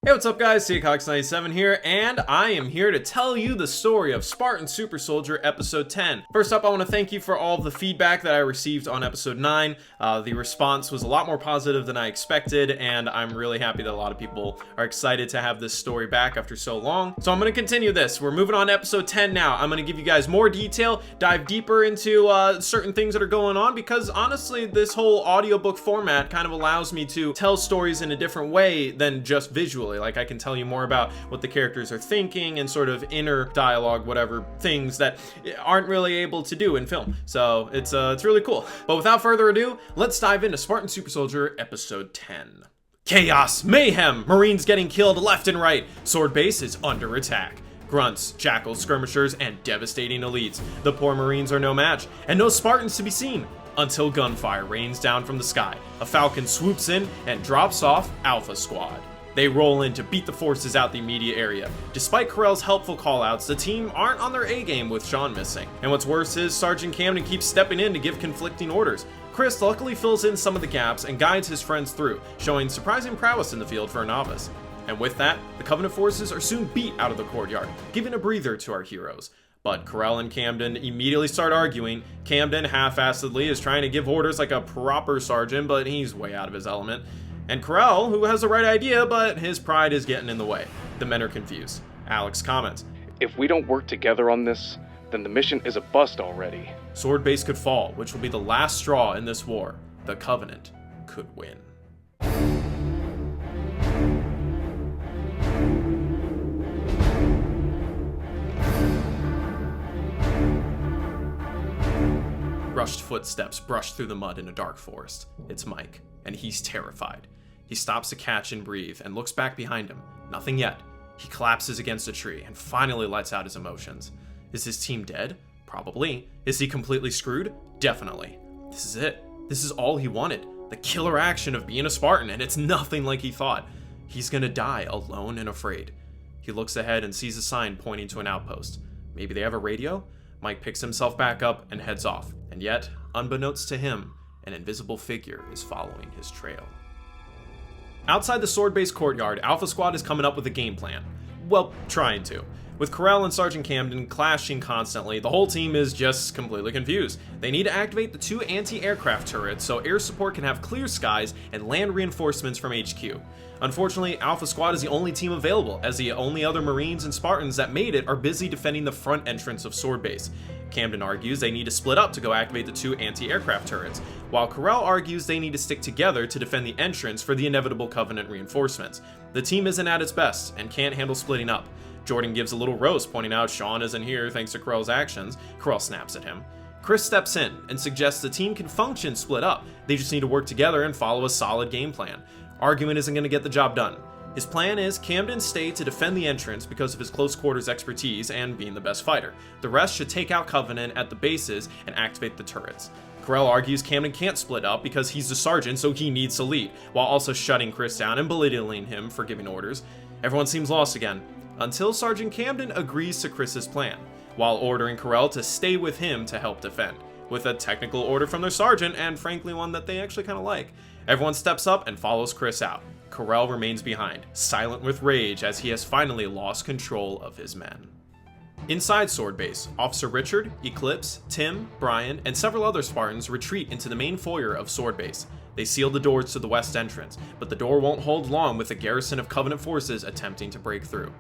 Hey, what's up guys, CCox97 here, and I am here to tell you the story of Spartan Super Soldier Episode 10. First up, I want to thank you for all of the feedback that I received on Episode 9. The response was a lot more positive than I expected, and I'm really happy that a lot of people are excited to have this story back after so long. So I'm going to continue this. We're moving on to Episode 10 now. I'm going to give you guys more detail, dive deeper into certain things that are going on, because honestly, this whole audiobook format kind of allows me to tell stories in a different way than just visually. Like, I can tell you more about what the characters are thinking and sort of inner dialogue, whatever things that aren't really able to do in film. So it's really cool. But without further ado, let's dive into Spartan Super Soldier Episode 10. Chaos, mayhem, Marines getting killed left and right. Sword base is under attack. Grunts, jackals, skirmishers, and devastating elites. The poor Marines are no match, and no Spartans to be seen. Until gunfire rains down from the sky, a Falcon swoops in and drops off Alpha Squad. They roll in to beat the forces out the immediate area. Despite Corell's helpful callouts, the team aren't on their A-game with Sean missing. And what's worse is Sergeant Camden keeps stepping in to give conflicting orders. Chris luckily fills in some of the gaps and guides his friends through, showing surprising prowess in the field for a novice. And with that, the Covenant forces are soon beat out of the courtyard, giving a breather to our heroes. But Corell and Camden immediately start arguing. Camden half-assedly is trying to give orders like a proper sergeant, but he's way out of his element. And Corell, who has the right idea, but his pride is getting in the way. The men are confused. Alex comments, "If we don't work together on this, then the mission is a bust already." Sword base could fall, which will be the last straw in this war. The Covenant could win. Rushed footsteps brush through the mud in a dark forest. It's Mike, and he's terrified. He stops to catch and breathe and looks back behind him. Nothing yet. He collapses against a tree and finally lets out his emotions. Is his team dead? Probably. Is he completely screwed? Definitely. This is it. This is all he wanted. The killer action of being a Spartan, and it's nothing like he thought. He's gonna die alone and afraid. He looks ahead and sees a sign pointing to an outpost. Maybe they have a radio? Mike picks himself back up and heads off. And yet, unbeknownst to him, an invisible figure is following his trail. Outside the sword base courtyard, Alpha Squad is coming up with a game plan. Well, trying to. With Corell and Sergeant Camden clashing constantly, the whole team is just completely confused. They need to activate the 2 anti-aircraft turrets so air support can have clear skies and land reinforcements from HQ. Unfortunately, Alpha Squad is the only team available, as the only other Marines and Spartans that made it are busy defending the front entrance of Sword Base. Camden argues they need to split up to go activate the 2 anti-aircraft turrets, while Corell argues they need to stick together to defend the entrance for the inevitable Covenant reinforcements. The team isn't at its best and can't handle splitting up. Jordan gives a little roast, pointing out Sean isn't here thanks to Corell's actions. Corell snaps at him. Chris steps in and suggests the team can function split up. They just need to work together and follow a solid game plan. Arguing isn't going to get the job done. His plan is Camden stay to defend the entrance because of his close quarters expertise and being the best fighter. The rest should take out Covenant at the bases and activate the turrets. Corell argues Camden can't split up because he's the sergeant, so he needs to lead, while also shutting Chris down and belittling him for giving orders. Everyone seems lost again, until Sergeant Camden agrees to Chris's plan, while ordering Corell to stay with him to help defend, with a technical order from their sergeant, and frankly one that they actually kind of like. Everyone steps up and follows Chris out. Corell remains behind, silent with rage as he has finally lost control of his men. Inside Sword Base, Officer Richard, Eclipse, Tim, Brian, and several other Spartans retreat into the main foyer of Sword Base. They seal the doors to the west entrance, but the door won't hold long with a garrison of Covenant forces attempting to break through.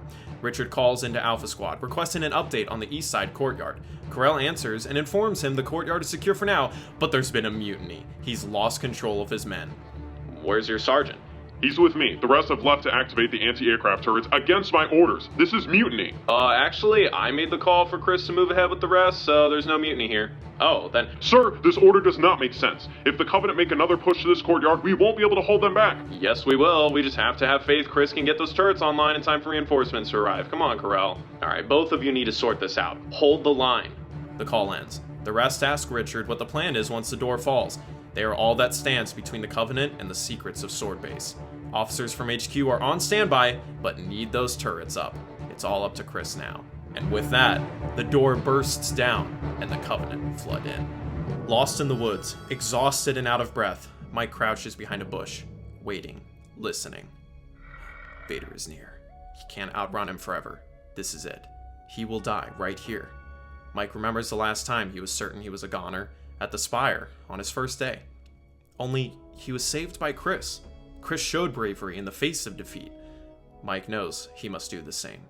Richard calls into Alpha Squad, requesting an update on the east side courtyard. Corell answers and informs him the courtyard is secure for now, but there's been a mutiny. He's lost control of his men. Where's your sergeant? He's with me. The rest have left to activate the anti-aircraft turrets against my orders. This is mutiny. Actually, I made the call for Chris to move ahead with the rest, so there's no mutiny here. Oh, then... Sir, this order does not make sense. If the Covenant make another push to this courtyard, we won't be able to hold them back. Yes, we will. We just have to have faith Chris can get those turrets online in time for reinforcements to arrive. Come on, Corell. Alright, both of you need to sort this out. Hold the line. The call ends. The rest ask Richard what the plan is once the door falls. They are all that stands between the Covenant and the secrets of Sword Base. Officers from HQ are on standby, but need those turrets up. It's all up to Chris now. And with that, the door bursts down, and the Covenant flood in. Lost in the woods, exhausted and out of breath, Mike crouches behind a bush, waiting, listening. Vader is near. He can't outrun him forever. This is it. He will die right here. Mike remembers the last time he was certain he was a goner, at the Spire, on his first day. Only, he was saved by Chris. Chris showed bravery in the face of defeat. Mike knows he must do the same.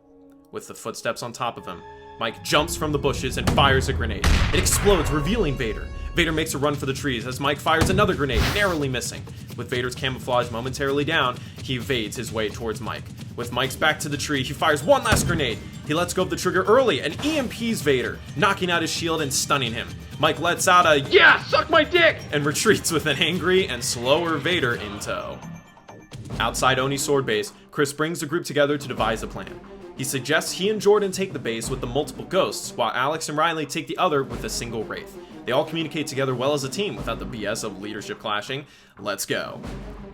With the footsteps on top of him, Mike jumps from the bushes and fires a grenade. It explodes, revealing Vader. Vader makes a run for the trees as Mike fires another grenade, narrowly missing. With Vader's camouflage momentarily down, he evades his way towards Mike. With Mike's back to the tree, he fires one last grenade. He lets go of the trigger early and EMPs Vader, knocking out his shield and stunning him. Mike lets out a "Yeah, suck my dick!" and retreats with an angry and slower Vader in tow. Outside Oni's sword base, Chris brings the group together to devise a plan. He suggests he and Jordan take the base with the multiple ghosts, while Alex and Riley take the other with a single wraith. They all communicate together well as a team without the BS of leadership clashing. Let's go.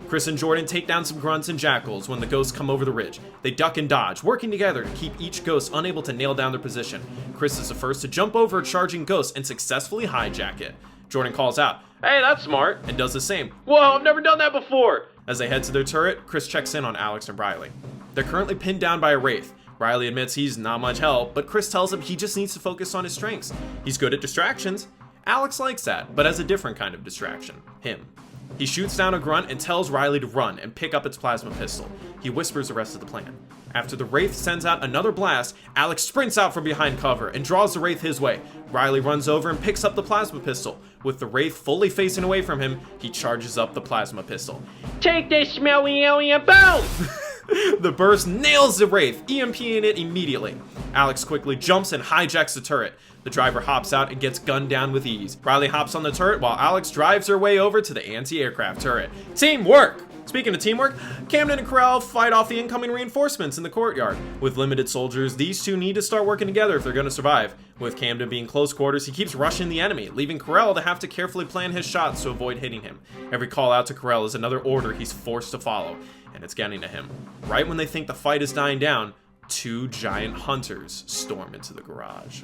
Chris and Jordan take down some grunts and jackals when the ghosts come over the ridge. They duck and dodge, working together to keep each ghost unable to nail down their position. Chris is the first to jump over a charging ghost and successfully hijack it. Jordan calls out, "Hey, that's smart," and does the same. "Whoa, I've never done that before!" As they head to their turret, Chris checks in on Alex and Riley. They're currently pinned down by a wraith. Riley admits he's not much help, but Chris tells him he just needs to focus on his strengths. He's good at distractions. Alex likes that, but as a different kind of distraction. Him. He shoots down a grunt and tells Riley to run and pick up its plasma pistol. He whispers the rest of the plan. After the wraith sends out another blast, Alex sprints out from behind cover and draws the wraith his way. Riley runs over and picks up the plasma pistol. With the wraith fully facing away from him, he charges up the plasma pistol. "Take this, smelly alien, boom!" The burst nails the wraith, EMPing it immediately. Alex quickly jumps and hijacks the turret. The driver hops out and gets gunned down with ease. Riley hops on the turret while Alex drives her way over to the anti-aircraft turret. Teamwork! Speaking of teamwork, Camden and Corell fight off the incoming reinforcements in the courtyard. With limited soldiers, these two need to start working together if they're going to survive. With Camden being close quarters, he keeps rushing the enemy, leaving Corell to have to carefully plan his shots to avoid hitting him. Every call out to Corell is another order he's forced to follow, and it's getting to him. Right when they think the fight is dying down, two giant hunters storm into the garage.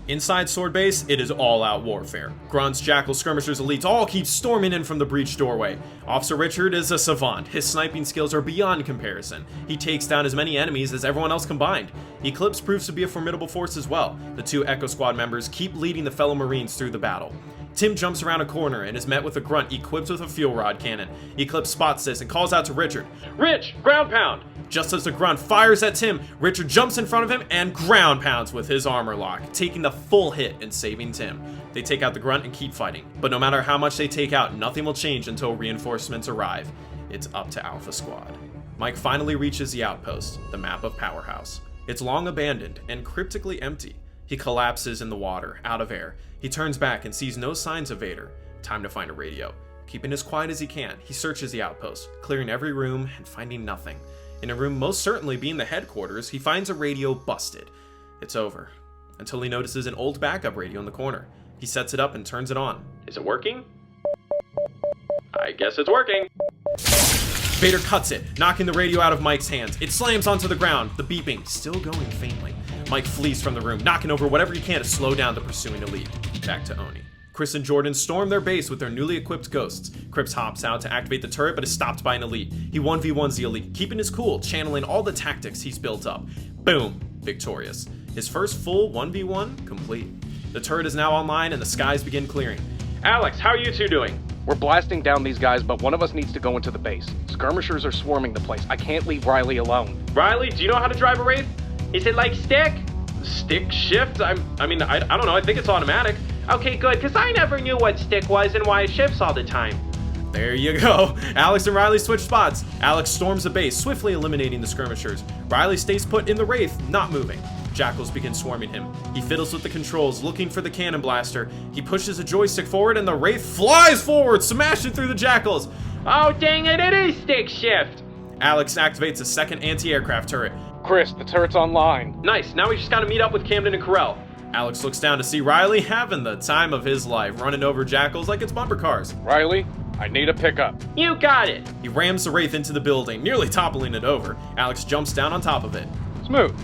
Inside Sword Base, it is all-out warfare. Grunts, jackals, skirmishers, elites all keep storming in from the breached doorway. Officer Richard is a savant. His sniping skills are beyond comparison. He takes down as many enemies as everyone else combined. Eclipse proves to be a formidable force as well. The two Echo Squad members keep leading the fellow Marines through the battle. Tim jumps around a corner and is met with a grunt equipped with a fuel rod cannon. Eclipse spots this and calls out to Richard, "Rich, ground pound!" Just as the grunt fires at Tim, Richard jumps in front of him and ground pounds with his armor lock, taking the full hit and saving Tim. They take out the grunt and keep fighting. But no matter how much they take out, nothing will change until reinforcements arrive. It's up to Alpha Squad. Mike finally reaches the outpost, the map of Powerhouse. It's long abandoned and cryptically empty. He collapses in the water, out of air. He turns back and sees no signs of Vader. Time to find a radio. Keeping as quiet as he can, he searches the outpost, clearing every room and finding nothing. In a room most certainly being the headquarters, he finds a radio busted. It's over. Until he notices an old backup radio in the corner. He sets it up and turns it on. Is it working? I guess it's working. Vader cuts it, knocking the radio out of Mike's hands. It slams onto the ground, the beeping still going faintly. Mike flees from the room, knocking over whatever he can to slow down the pursuing elite. Back to Oni. Chris and Jordan storm their base with their newly equipped ghosts. Crips hops out to activate the turret but is stopped by an elite. He 1v1s the elite, keeping his cool, channeling all the tactics he's built up. Boom! Victorious. His first full 1v1 complete. The turret is now online and the skies begin clearing. Alex, how are you two doing? We're blasting down these guys, but one of us needs to go into the base. Skirmishers are swarming the place. I can't leave Riley alone. Riley, do you know how to drive a wraith? Is it like stick? Stick shift? I don't know. I think it's automatic. Okay, good, because I never knew what stick was and why it shifts all the time. There you go. Alex and Riley switch spots. Alex storms the base, swiftly eliminating the skirmishers. Riley stays put in the wraith, not moving. Jackals begin swarming him. He fiddles with the controls, looking for the cannon blaster. He pushes a joystick forward and the wraith flies forward, smashing through the jackals. Oh, dang it, it is stick shift. Alex activates a second anti-aircraft turret. Chris, the turret's online. Nice, now we just gotta meet up with Camden and Corell. Alex looks down to see Riley having the time of his life, running over jackals like it's bumper cars. Riley, I need a pickup. You got it. He rams the wraith into the building, nearly toppling it over. Alex jumps down on top of it. Smooth.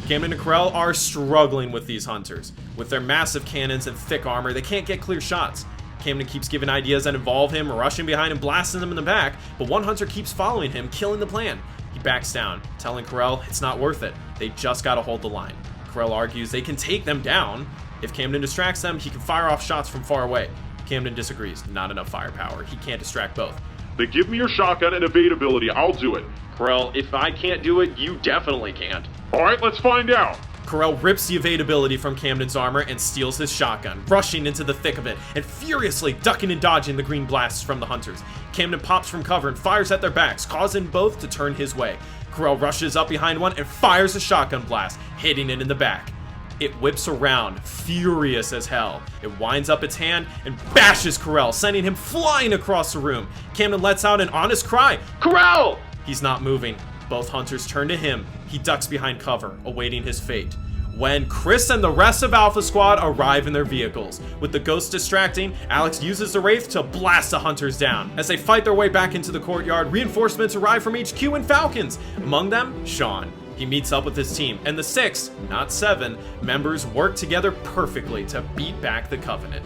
Camden and Corell are struggling with these hunters. With their massive cannons and thick armor, they can't get clear shots. Camden keeps giving ideas that involve him rushing behind and blasting them in the back, but one hunter keeps following him, killing the plan. He backs down, telling Carell it's not worth it. They just gotta hold the line. Carell argues they can take them down. If Camden distracts them, he can fire off shots from far away. Camden disagrees. Not enough firepower. He can't distract both. They give me your shotgun and evadability. I'll do it. Carell, if I can't do it, you definitely can't. All right, let's find out. Carell rips the evadability from Camden's armor and steals his shotgun, rushing into the thick of it and furiously ducking and dodging the green blasts from the hunters. Camden pops from cover and fires at their backs, causing both to turn his way. Carell rushes up behind one and fires a shotgun blast, hitting it in the back. It whips around, furious as hell. It winds up its hand and bashes Carell, sending him flying across the room. Camden lets out an honest cry, "Carell!" He's not moving. Both hunters turn to him. He ducks behind cover, awaiting his fate. When Chris and the rest of Alpha Squad arrive in their vehicles. With the ghost distracting, Alex uses the Wraith to blast the hunters down. As they fight their way back into the courtyard, reinforcements arrive from HQ and Falcons. Among them, Sean. He meets up with his team, and the 6, not 7, members work together perfectly to beat back the Covenant.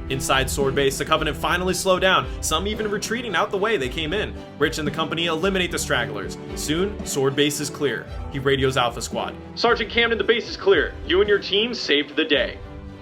Inside Sword Base, the Covenant finally slow down, some even retreating out the way they came in. Rich and the company eliminate the stragglers. Soon, Sword Base is clear. He radios Alpha Squad. "Sergeant Camden, the base is clear. You and your team saved the day."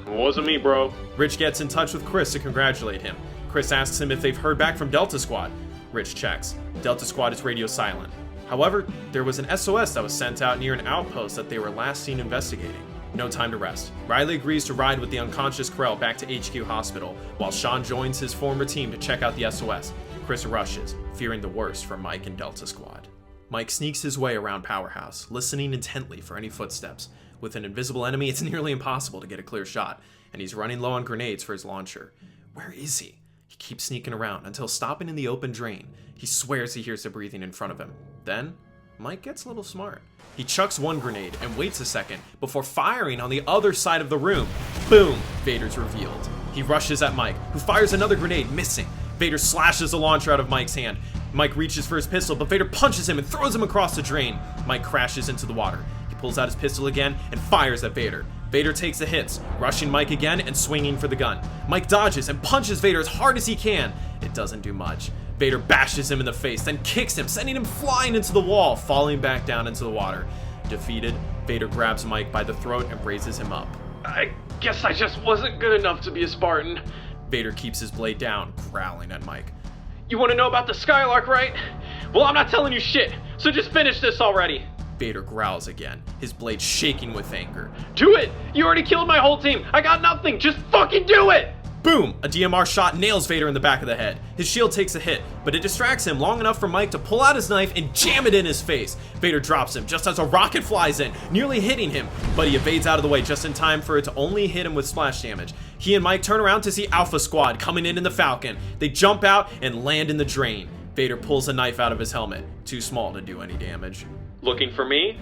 "It wasn't me, bro." Rich gets in touch with Chris to congratulate him. Chris asks him if they've heard back from Delta Squad. Rich checks. Delta Squad is radio silent. However, there was an SOS that was sent out near an outpost that they were last seen investigating. No time to rest. Riley agrees to ride with the unconscious Carell back to HQ Hospital, while Sean joins his former team to check out the SOS. Chris rushes, fearing the worst for Mike and Delta Squad. Mike sneaks his way around Powerhouse, listening intently for any footsteps. With an invisible enemy, it's nearly impossible to get a clear shot, and he's running low on grenades for his launcher. Where is he? He keeps sneaking around until stopping in the open drain. He swears he hears the breathing in front of him. Then, Mike gets a little smart. He chucks one grenade and waits a second before firing on the other side of the room. Boom! Vader's revealed. He rushes at Mike, who fires another grenade, missing. Vader slashes the launcher out of Mike's hand. Mike reaches for his pistol, but Vader punches him and throws him across the drain. Mike crashes into the water. He pulls out his pistol again and fires at Vader. Vader takes the hits, rushing Mike again and swinging for the gun. Mike dodges and punches Vader as hard as he can. It doesn't do much. Vader bashes him in the face, then kicks him, sending him flying into the wall, falling back down into the water. Defeated, Vader grabs Mike by the throat and raises him up. "I guess I just wasn't good enough to be a Spartan." Vader keeps his blade down, growling at Mike. "You want to know about the Skylark, right? Well, I'm not telling you shit, so just finish this already." Vader growls again, his blade shaking with anger. "Do it! You already killed my whole team! I got nothing! Just fucking do it!" Boom! A DMR shot nails Vader in the back of the head. His shield takes a hit, but it distracts him long enough for Mike to pull out his knife and jam it in his face. Vader drops him just as a rocket flies in, nearly hitting him, but he evades out of the way just in time for it to only hit him with splash damage. He and Mike turn around to see Alpha Squad coming in the Falcon. They jump out and land in the drain. Vader pulls a knife out of his helmet, too small to do any damage. "Looking for me?"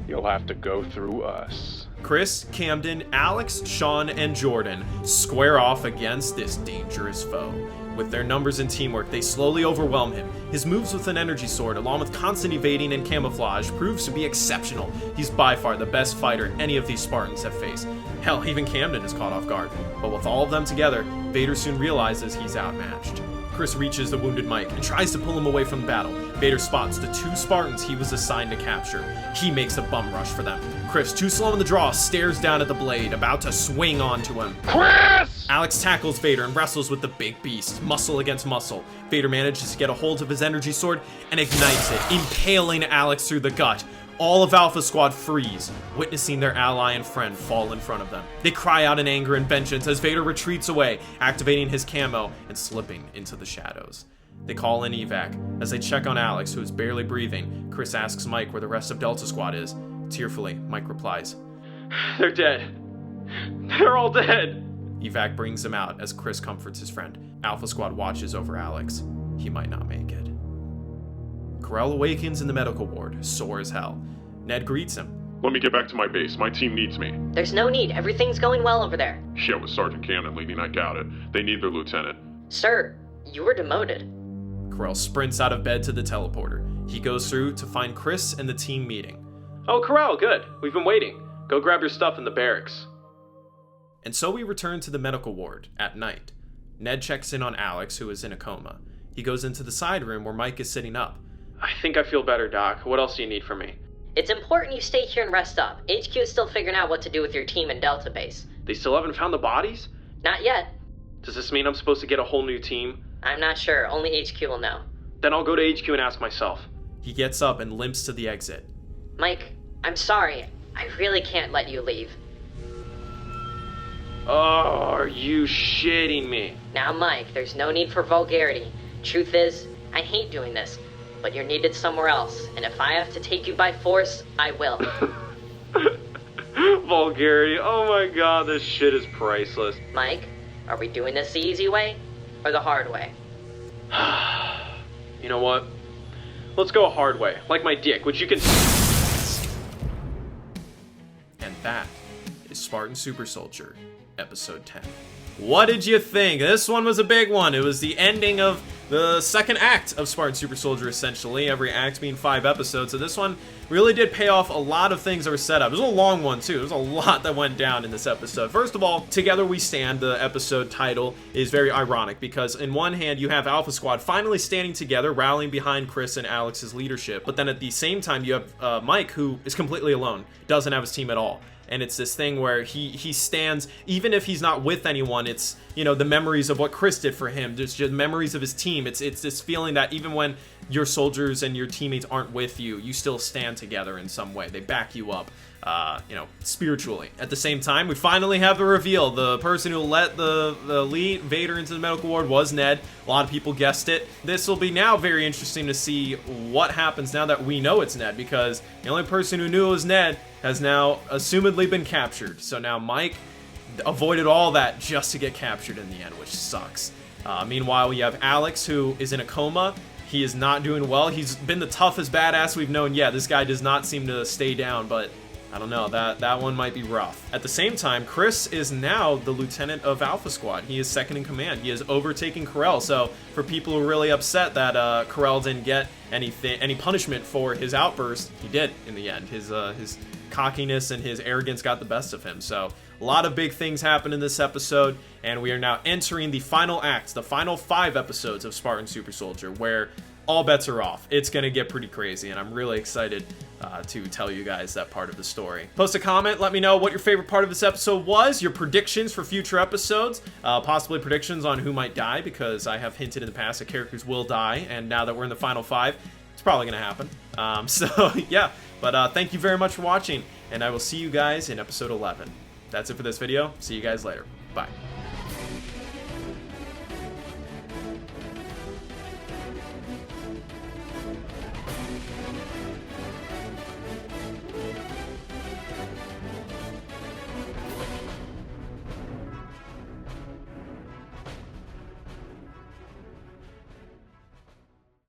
You'll have to go through us. Chris, Camden, Alex, Sean, and Jordan square off against this dangerous foe. With their numbers and teamwork, they slowly overwhelm him. His moves with an energy sword, along with constant evading and camouflage, proves to be exceptional. He's by far the best fighter any of these Spartans have faced. Hell, even Camden is caught off guard. But with all of them together, Vader soon realizes he's outmatched. Chris reaches the wounded Mike and tries to pull him away from the battle. Vader spots the 2 Spartans he was assigned to capture. He makes a bum rush for them. Chris, too slow in the draw, stares down at the blade, about to swing onto him. Chris! Alex tackles Vader and wrestles with the big beast, muscle against muscle. Vader manages to get a hold of his energy sword and ignites it, impaling Alex through the gut. All of Alpha Squad freeze, witnessing their ally and friend fall in front of them. They cry out in anger and vengeance as Vader retreats away, activating his camo and slipping into the shadows. They call in evac. As they check on Alex, who is barely breathing, Chris asks Mike where the rest of Delta Squad is. Tearfully, Mike replies, "They're dead. They're all dead." Evac brings him out as Chris comforts his friend. Alpha Squad watches over Alex. He might not make it. Carell awakens in the medical ward, sore as hell. Ned greets him. Let me get back to my base. My team needs me. There's no need. Everything's going well over there. Shit, with Sergeant Camden leading, I doubt it. They need their lieutenant. Sir, you were demoted. Carell sprints out of bed to the teleporter. He goes through to find Chris and the team meeting. "Oh, Carell, good. We've been waiting. Go grab your stuff in the barracks." And so we return to the medical ward at night. Ned checks in on Alex, who is in a coma. He goes into the side room where Mike is sitting up. I think I feel better, Doc. What else do you need from me? It's important you stay here and rest up. HQ is still figuring out what to do with your team in Delta Base. They still haven't found the bodies? Not yet. Does this mean I'm supposed to get a whole new team? I'm not sure. Only HQ will know. Then I'll go to HQ and ask myself. He gets up and limps to the exit. Mike, I'm sorry. I really can't let you leave. Oh, are you shitting me? Now, Mike, there's no need for vulgarity. Truth is, I hate doing this, but you're needed somewhere else, and if I have to take you by force, I will. Vulgarity. Oh my god, this shit is priceless. Mike, are we doing this the easy way or the hard way? You know what? Let's go a hard way, like my dick, which you can... And that is Spartan Super Soldier, Episode 10. What did you think? This one was a big one. It was the ending of the second act of Spartan Super Soldier, essentially, every act being 5 episodes. So this one really did pay off a lot of things that were set up. It was a long one, too. There was a lot that went down in this episode. First of all, Together We Stand, the episode title, is very ironic because in one hand, you have Alpha Squad finally standing together, rallying behind Chris and Alex's leadership. But then at the same time, you have Mike, who is completely alone, doesn't have his team at all. And it's this thing where he stands, even if he's not with anyone, it's, you know, the memories of what Chris did for him. There's just memories of his team. It's this feeling that even when your soldiers and your teammates aren't with you, you still stand together in some way. They back you up, you know, spiritually. At the same time, we finally have the reveal. The person who let the lead Vader into the medical ward was Ned. A lot of people guessed it. This will be now very interesting to see what happens now that we know it's Ned, because the only person who knew it was Ned has now assumedly been captured. So now Mike avoided all that just to get captured in the end, which sucks. Meanwhile, we have Alex, who is in a coma. He is not doing well. He's been the toughest badass we've known yet. This guy does not seem to stay down, but I don't know, that one might be rough. At the same time, Chris is now the lieutenant of Alpha Squad. He is second in command. He has overtaken Karel. So for people who are really upset that Karel didn't get any punishment for his outburst, he did in the end. His cockiness and his arrogance got the best of him. So a lot of big things happen in this episode, and we are now entering the final act, the final 5 episodes of Spartan Super Soldier, where all bets are off. It's gonna get pretty crazy, and I'm really excited to tell you guys that part of the story. Post a comment, let me know what your favorite part of this episode was, your predictions for future episodes, possibly predictions on who might die, because I have hinted in the past that characters will die, and now that we're in the final 5, it's probably gonna happen. So yeah, but thank you very much for watching, and I will see you guys in episode 11. That's it for this video. See you guys later. Bye.